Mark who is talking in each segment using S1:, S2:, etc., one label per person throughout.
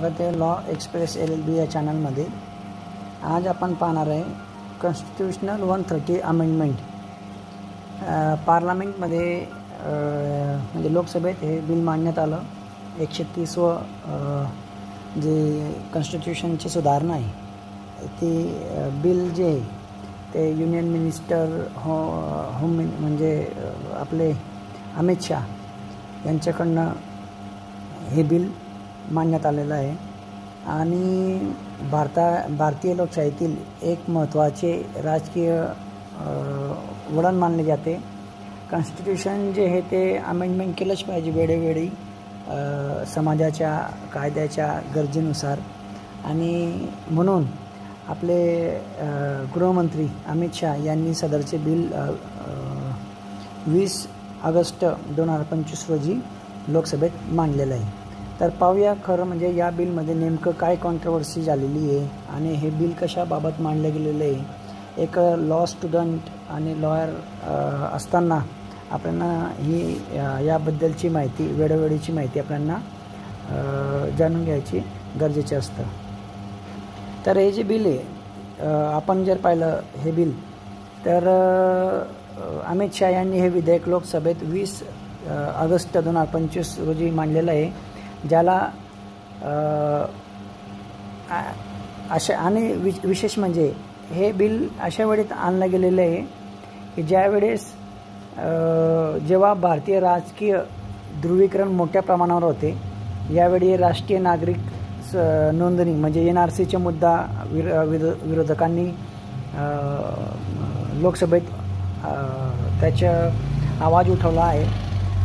S1: ते law express LLB या चॅनलमध्ये आज आपण पाहणार आहे कॉन्स्टिट्यूशनल 130 अमेंडमेंट। पार्लमेंटमध्ये म्हणजे लोकसभेत हे बिल मांडण्यात आलं। 130व जे कॉन्स्टिट्यूशनची सुधारणा आहे ती बिल जे ते युनियन मिनिस्टर होम म्हणजे आपले अमित शाह यांच्याकडनं हे बिल मांडण्यात आलेलं आहे आणि भारतीय लोकशाहीतील एक महत्त्वाचे राजकीय वळण मानले जाते। कॉन्स्टिट्यूशन जे आहे ते अमेंडमेंट केलंच पाहिजे वेळोवेळी समाजाच्या कायद्याच्या गरजेनुसार, आणि म्हणून आपले गृहमंत्री अमित शाह यांनी सदरचे बिल 20 ऑगस्ट 2025 रोजी लोकसभेत मांडलेलं आहे। तर पाहूया खरं म्हणजे या बिलमध्ये नेमकं काय कॉन्ट्रोवर्सी झालेली आहे आणि हे बिल कशाबाबत मांडलं गेलेलं आहे। एक लॉ स्टुडंट आणि लॉयर असताना आपल्याला ही याबद्दलची माहिती वेळोवेळीची माहिती आपल्याला जाणून घ्यायची गरजेचे असतं। तर हे जे बिल आहे आपण जर पाहिलं हे बिल तर अमित शाह यांनी हे विधेयक लोकसभेत 20 ऑगस्ट 2025 रोजी मांडलेलं आहे, ज्याला अशा आणि विशेष म्हणजे हे बिल अशा वेळेत आणलं गेलेलं आहे की ज्यावेळेस जेव्हा भारतीय राजकीय ध्रुवीकरण मोठ्या प्रमाणावर होते, यावेळी राष्ट्रीय नागरिक नोंदणी म्हणजे NRCचा मुद्दा विरोधकांनी लोकसभेत त्याचा आवाज उठवला आहे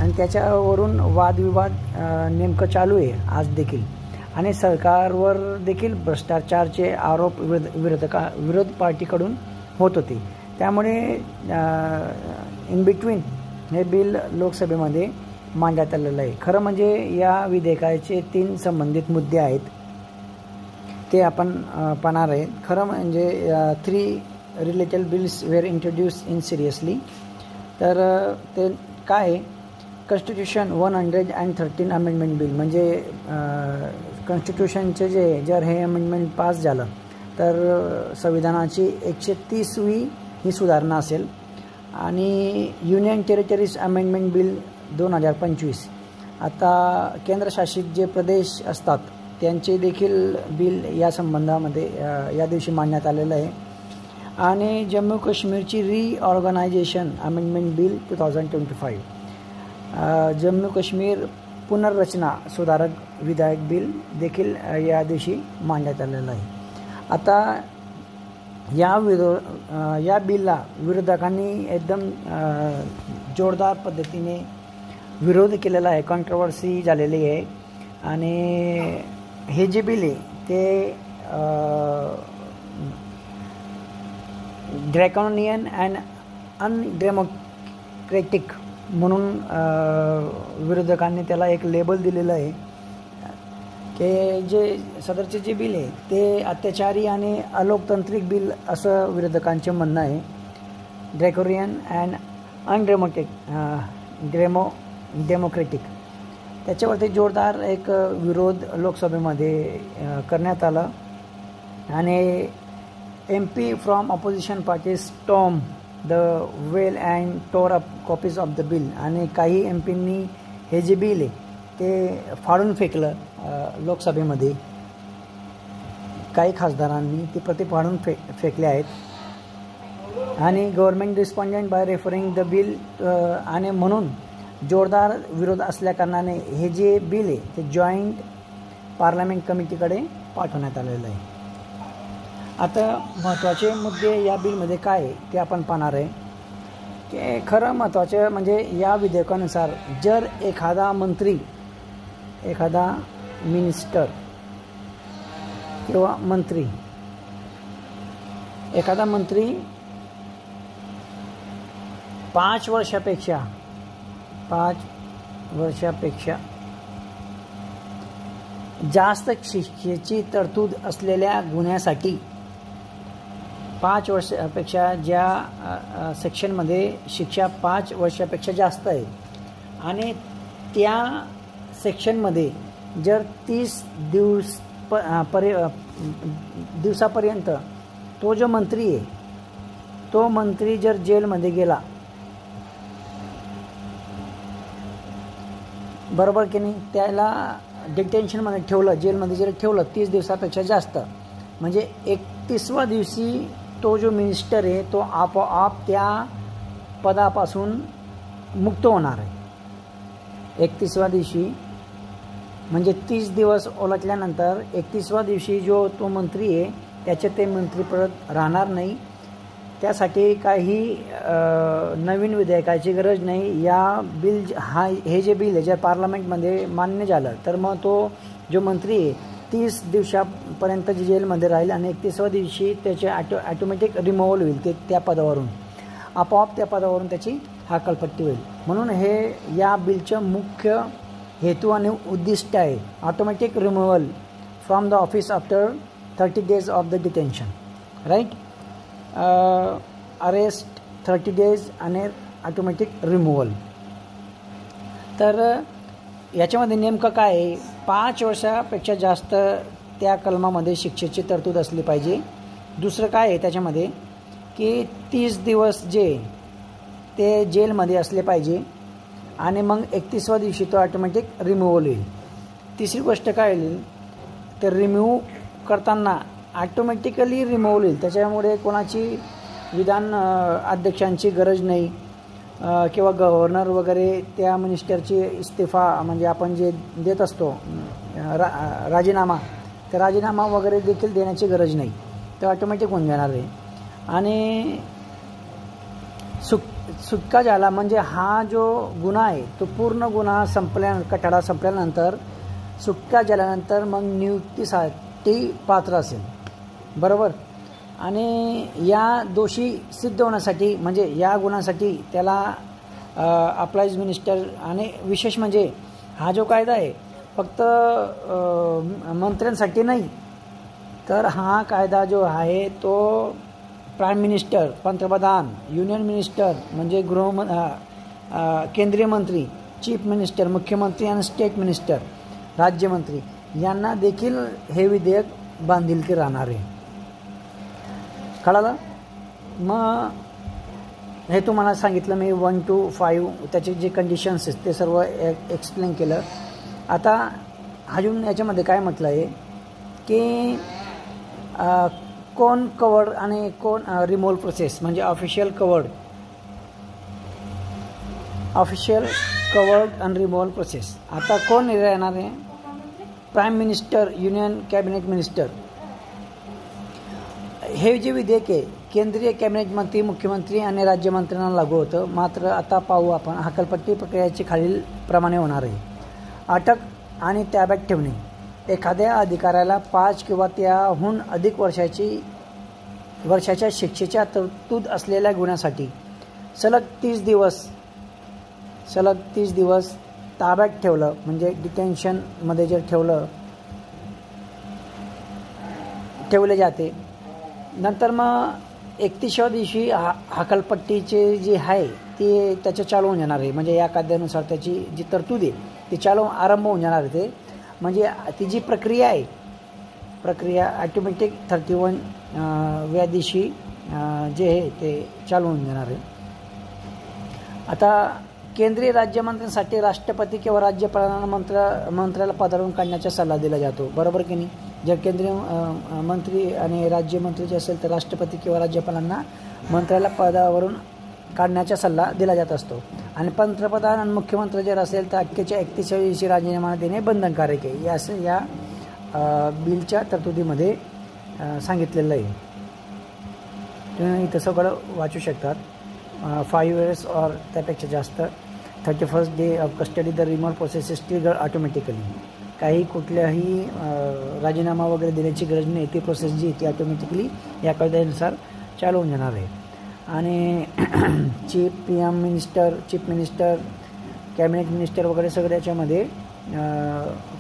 S1: आणि त्याच्यावरून वादविवाद नेमकं चालू आहे आज देखील, आणि सरकारवर देखील भ्रष्टाचाराचे आरोप विरोध पार्टीकडून होत होते। त्यामुळे इन बिटवीन हे बिल लोकसभेमध्ये मांडण्यात आलेलं आहे। खरं म्हणजे या विधेयकाचे 3 संबंधित मुद्दे आहेत ते आपण पाहणार आहेत। खरं म्हणजे 3 related bills were introduced in seriously. तर ते काय कॉन्स्टिट्यूशन 113 अमेंडमेंट बिल म्हणजे कॉन्स्टिट्यूशनचे जे जर हे अमेंडमेंट पास झालं तर संविधानाची 130वी ही सुधारणा असेल, आणि युनियन टेरिटरीज अमेंडमेंट बिल 2025 आता केंद्रशासित जे प्रदेश असतात त्यांचे देखील बिल या संबंधामध्ये या दिवशी मांडण्यात आलेलं आहे, आणि जम्मू काश्मीरची reorganisation amendment bill 2025 Jammu Kashmir पुनर्रचना सुधारक विधेयक बिल देखील या दिवशी मांडण्यात आलेलं आहे। आता या बिलला विरोधकांनी एकदम जोरदार पद्धतीने विरोध केलेला आहे, कॉन्ट्रोवर्सी झालेली आहे, आणि हे जे बिल आहे ते ड्रॅकोनियन अँड अनडेमोक्रॅटिक म्हणून विरोधकांनी त्याला एक लेबल दिलेलं आहे की जे सदरचे जे बिल आहे ते अत्याचारी आणि अलोकतांत्रिक बिल असं विरोधकांचे म्हणणं आहे। ड्रॅकोनियन अँड डेमोक्रॅटिक त्याच्यावरती जोरदार एक विरोध लोकसभेमध्ये करण्यात आला, आणि MP from opposition party storm the well and tore up copies of the bill, आणि काही MPंनी हे जे बिल आहे ते फाडून फेकलं लोकसभेमध्ये। काही खासदारांनी ते प्रति फाडून फेकले आहेत, आणि government respondent bye referring the bill, आणि म्हणून जोरदार विरोध असल्याकारणाने हे जे बिल आहे ते जॉईंट पार्लमेंट कमिटीकडे पाठवण्यात आलेलं आहे। आता महत्त्वाचे मुद्दे या बिलमध्ये काय आहे ते आपण पाहणार आहे की खरं महत्त्वाचं म्हणजे या विधेयकानुसार जर एखादा मंत्री, एखादा मिनिस्टर किंवा मंत्री, एखादा मंत्री 5 वर्षापेक्षा जास्त शिक्षेची तरतूद असलेल्या गुन्ह्यासाठी 5 वर्षापेक्षा ज्या सेक्शनमध्ये शिक्षा 5 वर्षापेक्षा जास्त आहे, आणि त्या सेक्शनमध्ये जर 30 दिवसापर्यंत तो जो मंत्री आहे तो मंत्री जर जेलमध्ये गेला, बरोबर की नाही, त्याला डिटेन्शनमध्ये ठेवलं, जेलमध्ये जर ठेवलं 30 दिवसापेक्षा जास्त, म्हणजे 31व्या दिवशी तो जो मिनिस्टर आहे तो आपोआप त्या पदापासून मुक्त होणार आहे. 31व्या दिवशी म्हणजे 30 दिवस ओलाटल्यानंतर 31व्या दिवशी जो तो मंत्री आहे त्याचे ते मंत्रिपद राहणार नाही. त्यासाठी काही नवीन विधेयकाची गरज नाही. या बिल हे जे बिल आहे जर पार्लमेंटमध्ये मान्य झालं तर मग तो जो मंत्री आहे 30 दिवसापर्यंत जेलमध्ये राहील आणि 31व्या दिवशी त्याचे ॲटोमॅटिक रिमूव्हल होईल, ते त्या पदावरून आपोआप त्या पदावरून त्याची हकालपट्टी होईल. म्हणून हे या बिलचं मुख्य हेतू आणि उद्दिष्ट आहे automatic removal from the office after 30 days of the detention, right. Arrest 30 days आणि ऑटोमॅटिक रिमूव्हल. तर याच्यामध्ये नेमकं काय आहे, 5 वर्षापेक्षा जास्त त्या कलमामध्ये शिक्षेची तरतूद असली पाहिजे. दुसरं काय आहे त्याच्यामध्ये की 30 दिवस जे ते जेलमध्ये असले पाहिजे आणि मग 31व्या दिवशी तो ऑटोमॅटिक रिमूव्हल होईल. तिसरी गोष्ट काय होईल, ते रिमूव्ह करताना ऑटोमॅटिकली रिमूव्हल होईल, त्याच्यामुळे कोणाची विधान अध्यक्षांची गरज नाही किंवा गव्हर्नर वगैरे त्या मिनिस्टरची इस्तिफा म्हणजे आपण जे देत असतो राजीनामा, तर राजीनामा वगैरे देखील देण्याची गरज नाही, ते ऑटोमॅटिक होऊन जाणार आहे. आणि सुटका झाला म्हणजे हा जो गुन्हा आहे तो पूर्ण गुन्हा कठाडा संपल्यानंतर सुटका झाल्यानंतर मग नियुक्तीसाठी पात्र असेल, बरोबर. आणि या दोषी सिद्ध होण्यासाठी म्हणजे या गुन्ह्यासाठी त्याला अप्लाइज मिनिस्टर आणि विशेष म्हणजे हा जो कायदा आहे फक्त मंत्र्यांसाठी नाही, तर हा कायदा जो आहे तो प्राईम मिनिस्टर, पंतप्रधान, युनियन मिनिस्टर म्हणजे केंद्रीय मंत्री, चीफ मिनिस्टर, मुख्यमंत्री आणि स्टेट मिनिस्टर, राज्यमंत्री यांना देखील हे विधेयक बांधिलकी राहणार आहे. कळालं. मग हे तुम्हाला सांगितलं मी 1 to 5 त्याचे जे कंडिशन्स आहेत ते सर्व एक्सप्लेन केलं. आता अजून याच्यामध्ये काय म्हटलं आहे की कोण कवर्ड आणि कोण रिमूव्हल प्रोसेस म्हणजे ऑफिशियल कवर्ड आणि रिमूव्हल प्रोसेस. आता कोण येणार आहे, prime minister, union cabinet minister. हे जे विधेयक आहे केंद्रीय कॅबिनेट मंत्री, मुख्यमंत्री आणि राज्यमंत्र्यांना लागू होतं. मात्र आता पाहू आपण हकालपट्टी प्रक्रियेची खालील प्रमाणे होणार आहे. अटक आणि ताब्यात ठेवणे. एखाद्या अधिकाऱ्याला 5 किंवा त्याहून अधिक वर्षाच्या शिक्षेच्या तरतूद असलेल्या गुन्ह्यासाठी सलग 30 दिवस ताब्यात ठेवलं म्हणजे डिटेन्शनमध्ये जर ठेवले जाते. नंतर मग 31व्या दिवशी हकालपट्टीचे जे आहे ते त्याचं चालू होऊन जाणार आहे. म्हणजे या कायद्यानुसार त्याची जी तरतूद आहे ती आरंभ होऊन जाणार आहे. ते म्हणजे ती जी प्रक्रिया ॲटोमॅटिक 31व्या दिवशी जे आहे ते चालू होऊन जाणार आहे. आता केंद्रीय राज्यमंत्र्यांसाठी राष्ट्रपती किंवा राज्यपालांना मंत्र्याला पदावरून काढण्याचा सल्ला दिला जातो, बरोबर की नाही. जर केंद्रीय मंत्री आणि राज्यमंत्री जे असेल तर राष्ट्रपती किंवा राज्यपालांना मंत्र्याला पदावरून काढण्याचा सल्ला दिला जात असतो. आणि पंतप्रधान आणि मुख्यमंत्री जर असेल तर अटकेच्या 31व्या दिवशी राजीनामा देणे बंधनकारक आहे, असं या बिलच्या तरतुदीमध्ये सांगितलेलं आहे. तुम्ही इथं सगळं वाचू शकतात. 5 years और त्यापेक्षा जास्त 31st day of custody the removal process is trigger automatically. काही कुठल्याही राजीनामा वगैरे देण्याची गरज नाही, ती प्रोसेस जी ती ऑटोमॅटिकली या कायद्यानुसार चालू होऊन जाणार आहे. आणि चीफ मिनिस्टर, कॅबिनेट मिनिस्टर वगैरे सगळं याच्यामध्ये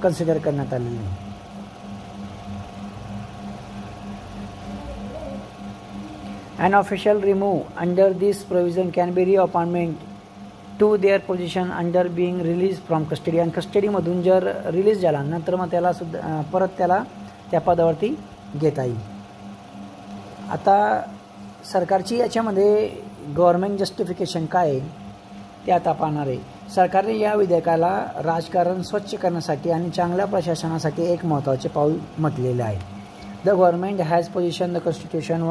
S1: कन्सिडर करण्यात आलेलं आहे. An official remove under this provision can be reappointment to their position under being released from custody. आणि कस्टडीमधून जर रिलीज झाला नंतर मग त्याला सुद्धा परत त्याला त्या पदावरती घेता येईल. आता सरकारची याच्यामध्ये गव्हर्नमेंट जस्टिफिकेशन काय आहे ते आता पाहणार आहे. सरकारने या विधेयकाला राजकारण स्वच्छ करण्यासाठी आणि चांगल्या प्रशासनासाठी एक महत्त्वाचे पाऊल म्हटलेले आहे. The government has position the constitution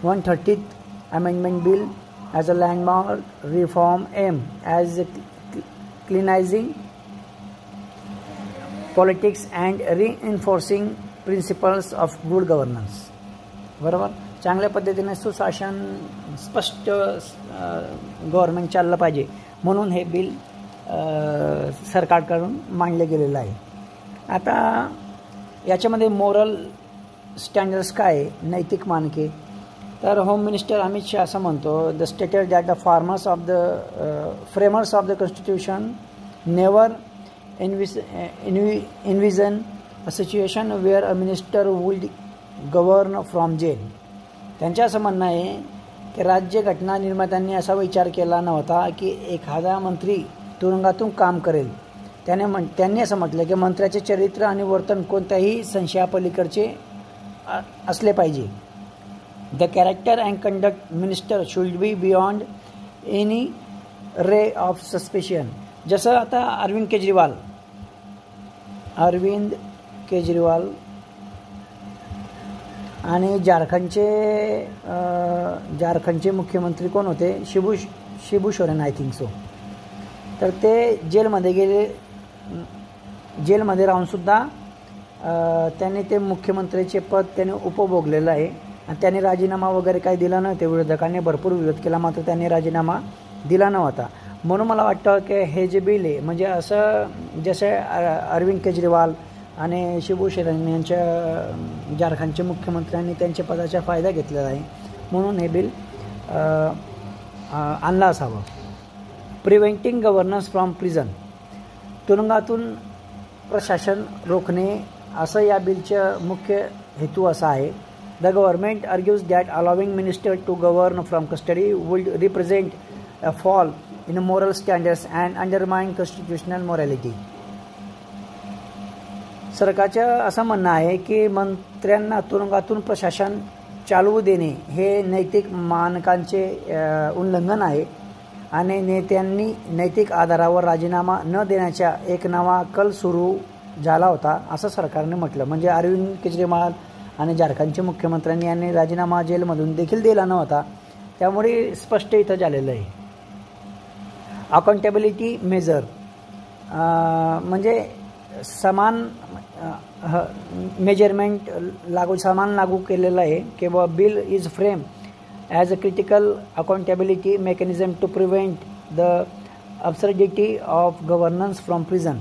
S1: 130th amendment bill as a landmark reform aim as cleansing politics and reinforcing principles of good governance. बरोबर, चांगल्या पद्धतीने सुशासन स्पष्ट गव्हर्नमेंट चाललं पाहिजे म्हणून हे बिल सरकारकडून मांडले गेलेलं आहे. आता याच्यामध्ये मोरल स्टँडर्ड्स काय आहे, नैतिक मानके, तर होम मिनिस्टर अमित शाह असं म्हणतो, the stated that the framers of the constitution never envision a situation where a minister would govern from jail. त्यांचं असं म्हणणं आहे की राज्य घटना निर्मात्यांनी असा विचार केला नव्हता की एखादा मंत्री तुरुंगातून काम करेल. त्यांनी असं म्हटलं की मंत्र्याचे चरित्र आणि वर्तन कोणत्याही संशयापलीकडचे असले पाहिजे. The character and conduct minister should be beyond any ray of suspicion. जसं आता अरविंद केजरीवाल आणि झारखंडचे मुख्यमंत्री कोण होते, Shibu Soren I think so. तर ते जेलमध्ये राहूनसुद्धा त्यांनी ते मुख्यमंत्र्याचे पद त्याने उपभोगलेलं आहे आणि त्यांनी राजीनामा वगैरे काही दिला नव्हते. विरोधकांनी भरपूर विरोध केला मात्र त्यांनी राजीनामा दिला नव्हता. म्हणून मला वाटतं की हे जे बिल आहे म्हणजे असं जसे अरविंद केजरीवाल आणि शिबू सोरेन यांच्या झारखंडचे मुख्यमंत्र्यांनी त्यांच्या पदाचा फायदा घेतलेला आहे म्हणून हे बिल आणलं असावं. प्रिव्हेंटिंग गव्हर्नन्स फ्रॉम प्रिझन, तुरुंगातून प्रशासन रोखणे असं या बिलचं मुख्य हेतू असा आहे. The government argues that allowing minister to govern from custody would represent a fall in moral standards and undermine constitutional morality. सरकारचं असं म्हणणं आहे की मंत्र्यांना तुरुंगातून प्रशासन चालवू देणे हे नैतिक मानकांचे उल्लंघन आहे आणि नेत्यांनी नैतिक आधारावर राजीनामा न देण्याचा एक नवा कल सुरू झाला होता असं सरकारने म्हटलं. म्हणजे अरविंद केजरीवाल आणि झारखंडचे मुख्यमंत्र्यांनी यांनी राजीनामा जेलमधून देखील दिला नव्हता. त्यामुळे स्पष्ट इथं झालेलं आहे. अकाउंटेबिलिटी मेजर म्हणजे समान मेजरमेंट लागू केलेलं आहे की बा bill is frame as a critical accountability mechanism to prevent the absurdity of governance from prison.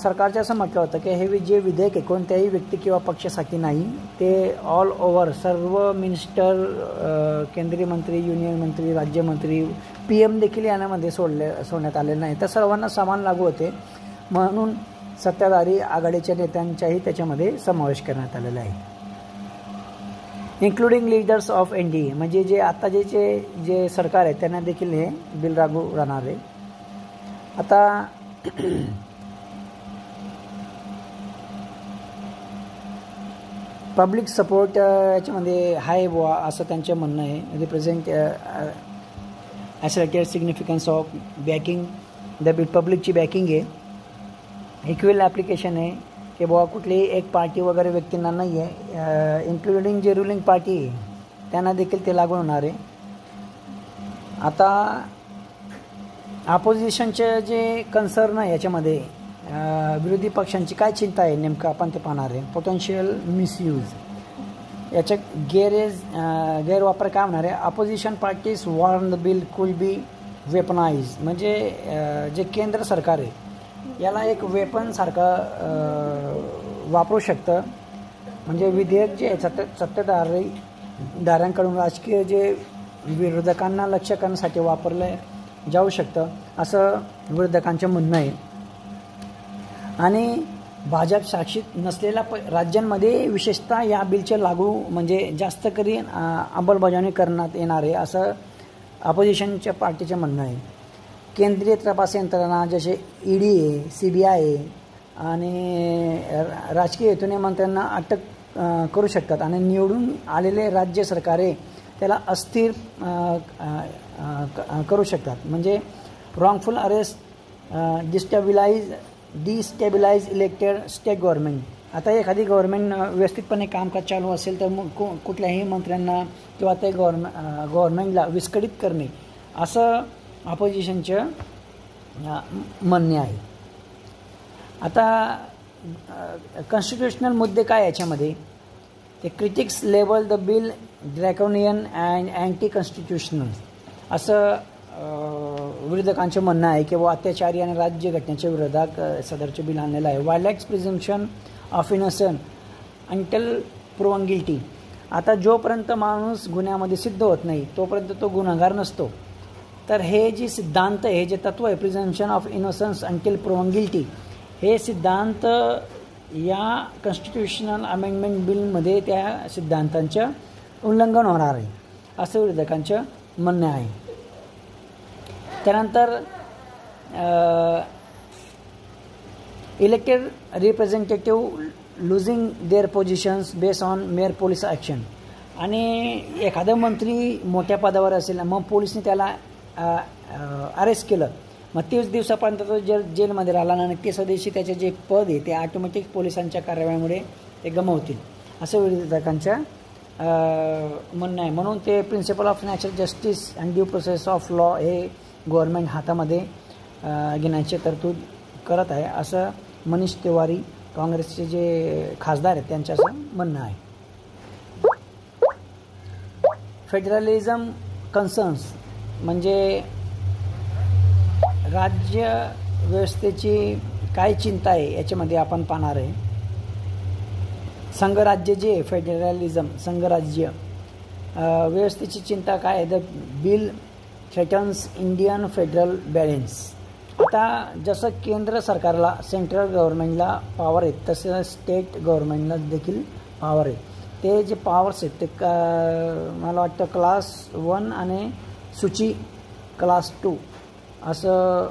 S1: सरकारचं असं म्हटलं होतं की हे जे विधेयक आहे कोणत्याही व्यक्ती किंवा पक्षासाठी नाही, ते ऑल ओव्हर सर्व मिनिस्टर, केंद्रीय मंत्री, युनियन मंत्री, राज्यमंत्री, PM देखील यामध्ये सोडण्यात आलेलं नाही. तर सर्वांना समान लागू होते म्हणून सत्ताधारी आघाडीच्या नेत्यांचाही त्याच्यामध्ये समावेश करण्यात आलेला आहे. इन्क्लुडिंग लीडर्स ऑफ NDA म्हणजे जे आताचे जे सरकार आहे त्यांना देखील हे बिल लागू राहणार आहे. आता पब्लिक सपोर्ट याच्यामध्ये हाय बुवा असं त्यांचं म्हणणं आहे. Represent associated significance of backing the bill, पब्लिकची बॅकिंग आहे. इक्वल ॲप्लिकेशन आहे की बुवा कुठलीही एक पार्टी वगैरे व्यक्तींना नाही आहे, इन्क्लुडिंग जे रुलिंग पार्टी आहे त्यांना देखील ते लागू होणार आहे. आता अपोजिशनचे जे कन्सर्न आहे याच्यामध्ये विरोधी पक्षांची काय चिंता आहे नेमकं आपण ते पाहणार आहे. पोटेन्शियल मिसयूज, याच्या गैरवापर काय होणार आहे. Opposition parties warn the bill could be weaponise म्हणजे जे केंद्र सरकार आहे याला एक वेपनसारखं वापरू शकतं. म्हणजे विधेयक जे सत्ताधाऱ्यांकडून राजकीय जे विरोधकांना लक्ष्य करण्यासाठी वापरलं जाऊ शकतं असं विरोधकांचं म्हणणं आहे. आणि भाजप शासित नसलेल्या राज्यांमध्ये विशेषतः या बिलचे लागू म्हणजे जास्त करून अंमलबजावणी करण्यात येणार आहे असं अपोजिशनच्या पार्टीचे म्हणणं आहे. केंद्रीय तपास यंत्रणा जसे ED आहे, CBI आहे आणि राजकीय हेतूने मंत्र्यांना अटक करू शकतात आणि निवडून आलेले राज्य सरकारे त्याला अस्थिर करू शकतात. म्हणजे रॉंगफुल अरेस्ट डिस्टेबिलाइज इलेक्टेड स्टेट गव्हर्नमेंट. आता एखादी गव्हर्नमेंट व्यवस्थितपणे कामकाज चालू असेल तर मग कुठल्याही मंत्र्यांना किंवा ते गव्हर्नमेंटला विस्कळीत करणे असं ऑपोजिशनचं म्हणणे आहे. आता कॉन्स्टिट्युशनल मुद्दे काय याच्यामध्ये, ते critics label the bill draconian and anti constitutional असं विरोधकांचं म्हणणं आहे की अत्याचारी आणि राज्यघटनेच्या विरोधात सदरचे बिल आणलेलं आहे. Violates presumption of innocent until proven guilty. आता जोपर्यंत माणूस गुन्ह्यामध्ये सिद्ध होत नाही तोपर्यंत तो गुन्हेगार नसतो. तर हे जे सिद्धांत आहे, जे तत्व आहे presumption of innocence until proven guilty, हे सिद्धांत या कॉन्स्टिट्युशनल अमेंडमेंट बिलमध्ये त्या सिद्धांतांचं उल्लंघन होणार आहे असं विरोधकांचं म्हणणं आहे. त्यानंतर elected representative losing their positions based on mere police action. आणि एखादा मंत्री मोठ्या पदावर असेल मग पोलिसने त्याला अरेस्ट केलं, मग 30 दिवसापर्यंत तो जेलमध्ये राहिला आणि 30 दिवशी त्याचे जे पद आहे ते ऑटोमॅटिक पोलिसांच्या कारवाईमुळे ते गमावतील असं विरोधकांच्या म्हणणं आहे. म्हणून ते principle of natural justice and due process of law हे गव्हर्नमेंट हातामध्ये घेण्याची तरतूद करत आहे असं मनीष तिवारी काँग्रेसचे जे खासदार आहेत त्यांचं असं म्हणणं आहे. फेडरलिझम कन्सर्न्स म्हणजे राज्य व्यवस्थेची काय चिंता आहे याच्यामध्ये आपण पाहणार आहे. संघराज्य जे फेडरलिझम संघराज्य व्यवस्थेची चिंता काय आहे, the bill threatens Indian federal balance. आता जसं केंद्र सरकारला सेंट्रल गव्हर्नमेंटला पॉवर आहेत तसं स्टेट गव्हर्नमेंटला देखील पॉवर आहे. ते जे पॉवर्स आहेत ते मला वाटतं क्लास 1 आणि सूची क्लास 2 असं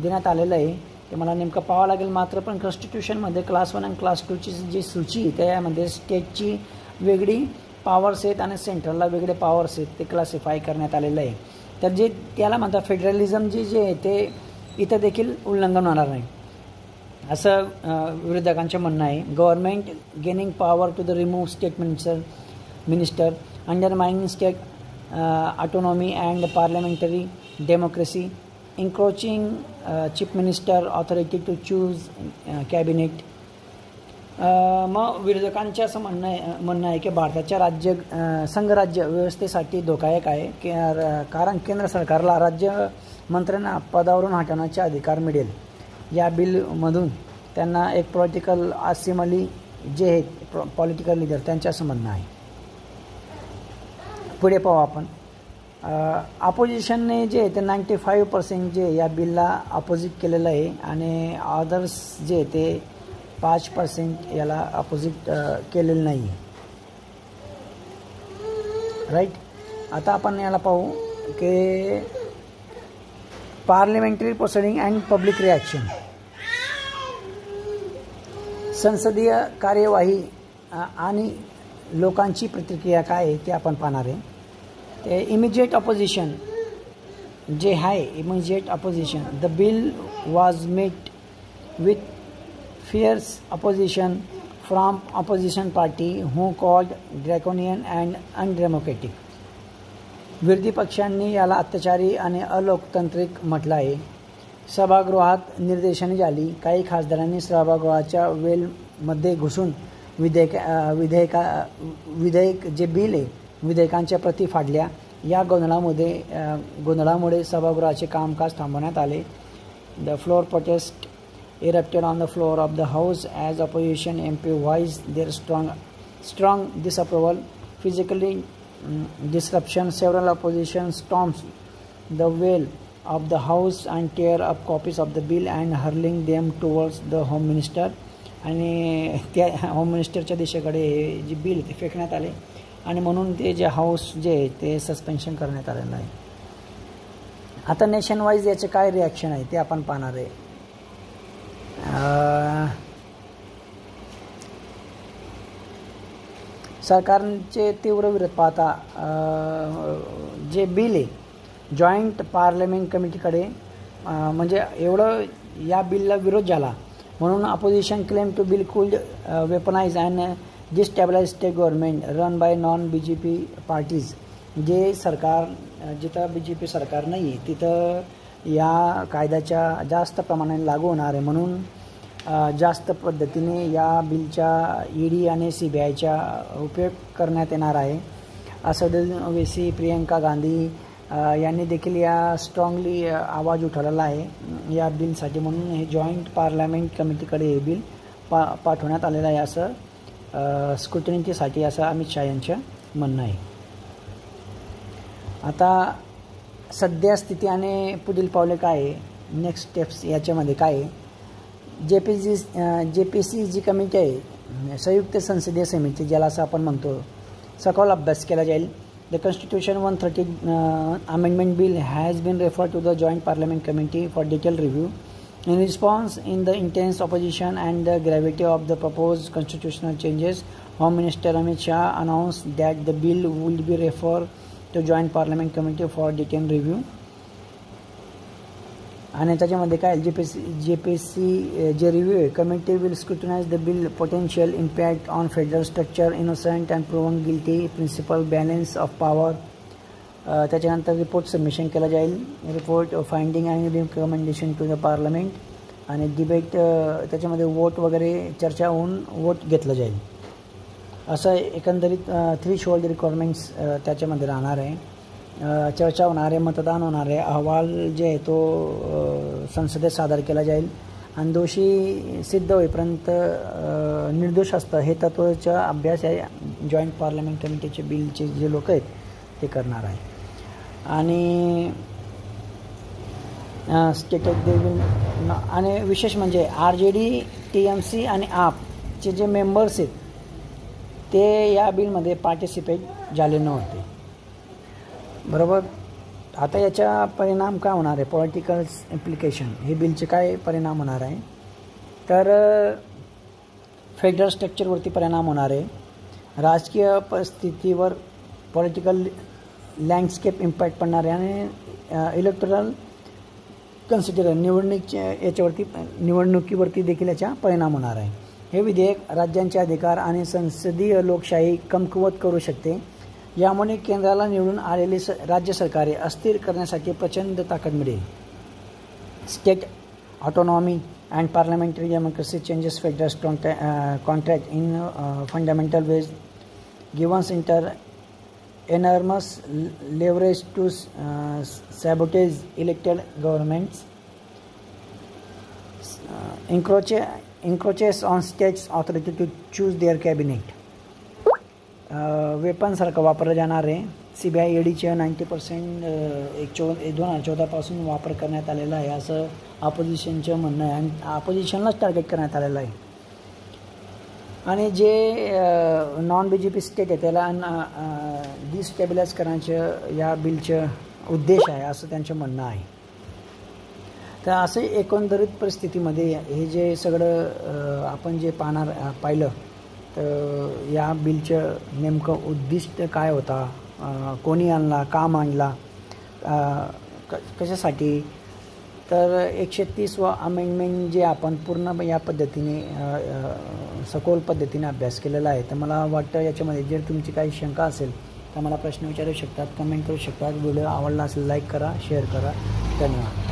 S1: देण्यात आलेलं आहे. ते मला नेमकं पाहावं लागेल. मात्र पण कॉन्स्टिट्यूशनमध्ये क्लास 1 आणि क्लास 2ची जी सूची आहे त्यामध्ये स्टेटची वेगळी पॉवर्स आहेत आणि सेंट्रलला वेगळे पॉवर्स आहेत ते क्लासिफाय करण्यात आलेलं आहे. तर जे त्याला म्हणतात फेडरलिझम जे आहे ते इथं देखील उल्लंघन होणार नाही असं विरोधकांचं म्हणणं आहे. Government gaining power to the remove state minister undermining state autonomy and parliamentary democracy encroaching chief minister authority to choose cabinet. मग विरोधकांचे असं म्हणणं आहे की भारताच्या संघराज्य व्यवस्थेसाठी धोकादायक आहे की कारण केंद्र सरकारला राज्य मंत्र्यांना पदावरून हटवण्याचे अधिकार मिळेल. या बिलमधून त्यांना एक पॉलिटिकल असेंब्ली जे आहेत पॉलिटिकल लीडर त्यांचं असं म्हणणं आहे. पुढे पाहू आपण. अपोजिशनने जे ते 95% जे या बिलला अपोजिट केलेलं आहे आणि अदर्स जे ते 5% याला अपोजिट केलेलं नाही आहे. राईट. आता आपण याला पाहू की parliamentary proceeding and public reaction. संसदीय कार्यवाही आणि लोकांची प्रतिक्रिया काय आहे ते आपण पाहणार आहे. ते इमिजिएट अपोजिशन जे आहे immediate opposition. The bill was met with fierce opposition from opposition party who called draconian and undemocratic. विरोधी पक्षांनी याला अत्याचारी आणि अलोकतांत्रिक म्हटलं आहे. सभागृहात निदर्शने झाली. काही खासदारांनी सभागृहाच्या वेलमध्ये घुसून विधेयक जे बिल आहे विधेयकांच्या प्रती फाडल्या. या गोंधळामुळे सभागृहाचे कामकाज थांबवण्यात आले. The floor prostate erupted on the floor of the house as opposition MP voiced their strong disapproval. Physically disruption. Several opposition stormed the well of the house and tear up copies of the bill and hurling them towards the home minister. आणि त्या home मिनिस्टरच्या दिशेकडे जे bill ते फेकण्यात आले आणि म्हणून ते जे हाऊस जे आहे ते सस्पेन्शन करण्यात आलेलं आहे. आता नेशन वाईज याचे काय रिॲक्शन आहे ते आपण पाहणार आहे. सरकारचे तीव्र विरोध पाहता जे बिल आहे जॉईंट पार्लमेंट कमिटीकडे म्हणजे एवढं या बिलला विरोध झाला म्हणून opposition claim to bill could weaponise and destabilise state government run by non BJP parties. जे सरकार जिथं BJP सरकार नाही आहे तिथं या कायद्याच्या जास्त प्रमाणाने लागू होणार आहे म्हणून जास्त पद्धतीने या बिलच्या ED आणि CBIच्या उपयोग करण्यात येणार आहे. असदुद्दीन ओवैसी, प्रियंका गांधी यांनी देखील या स्ट्रॉंगली आवाज उठवलेला आहे या बिलसाठी म्हणून हे जॉईंट पार्लमेंट कमिटीकडे हे बिल पाठवण्यात आलेलं आहे असं स्क्रुटनिटीसाठी असं अमित शहा यांचं म्हणणं आहे. आता सध्या स्थिती आणि पुढील पावले काय आहे, नेक्स्ट स्टेप्स याच्यामध्ये काय आहे. JPC जी कमिटी आहे संयुक्त संसदीय समिती ज्याला असं आपण म्हणतो सखोल अभ्यास केला जाईल. The constitution 130 amendment bill has been referred to the joint parliament committee for detail review. In response, in the intense opposition and the gravity of the proposed constitutional changes, Home Minister Amit Shah announced that the bill will be referred to Joint Parliament Committee for detailed review. आणि त्याच्यामध्ये काय JPC जे review आहे committee will scrutinise the bill potential impact on federal structure, innocent and proven guilty, principle balance of power. त्याच्यानंतर report submission केला जाईल. Report finding and recommendation to the parliament आणि debate त्याच्यामध्ये वोट वगैरे चर्चा होऊन वोट घेतलं जाईल. असं एकंदरीत थ्रेशोल्ड रिक्वायरमेंट्स त्याच्यामध्ये राहणार आहे. चर्चा होणार आहे, मतदान होणार आहे, अहवाल जे आहे तो संसदेत सादर केला जाईल आणि दोषी सिद्ध होईपर्यंत निर्दोष असतं हे तत्त्वाचा अभ्यास या जॉईंट पार्लमेंट कमिटीचे बिलचे जे लोक आहेत ते करणार आहे. आणि स्टेटेड दे विल आणि विशेष म्हणजे RJD, TMC आणि APचे जे मेंबर्स आहेत ते या बिलमध्ये पार्टिसिपेट झाले नव्हते. बरोबर. आता याचा परिणाम काय होणार आहे, पॉलिटिकल इम्प्लिकेशन हे बिलचे काय परिणाम होणार आहे तर फेडरल स्ट्रक्चरवरती परिणाम होणार आहे, राजकीय परिस्थितीवर पॉलिटिकल लँडस्केप इम्पॅक्ट पडणार आहे आणि इलेक्टोरल कन्सिडर निवडणुकीवरती देखील याचा परिणाम होणार आहे. हे विधेयक राज्यांचे अधिकार आणि संसदीय लोकशाही कमकुवत करू शकते. यामुळे केंद्राला निवडून आलेली राज्य सरकारे अस्थिर करण्यासाठी प्रचंड ताकद मिळेल. State autonomy and parliamentary democracy changes federal contract in fundamental ways givens enormous leverage to sabotage elected governments, encroaches on states' authority to choose their cabinet. वेपनसारखं वापरलं जाणार आहे. CBI EDच्या 90% 2014 पासून वापर करण्यात आलेला आहे असं अपोजिशनचं म्हणणं आहे आणि अपोजिशनलाच टार्गेट करण्यात आलेलं आहे. आणि जे नॉन BJP स्टेट आहे त्याला डिस्टेबिलाइज करण्याचं या बिलचं उद्देश आहे असं त्यांचं म्हणणं आहे. तर असे एकंदरीत परिस्थितीमध्ये हे जे सगळं आपण जे पाहिलं तर या बिलचं नेमकं उद्दिष्ट काय होता, कोणी आणला, का मांडला, कशासाठी, तर 130वा अमेंडमेंट जे आपण पूर्ण या पद्धतीने सखोल पद्धतीने अभ्यास केलेला आहे. तर मला वाटतं याच्यामध्ये जर तुमची काही शंका असेल तर मला प्रश्न विचारू शकतात, कमेंट करू शकतात. व्हिडिओ आवडला असेल लाईक करा, शेअर करा. धन्यवाद.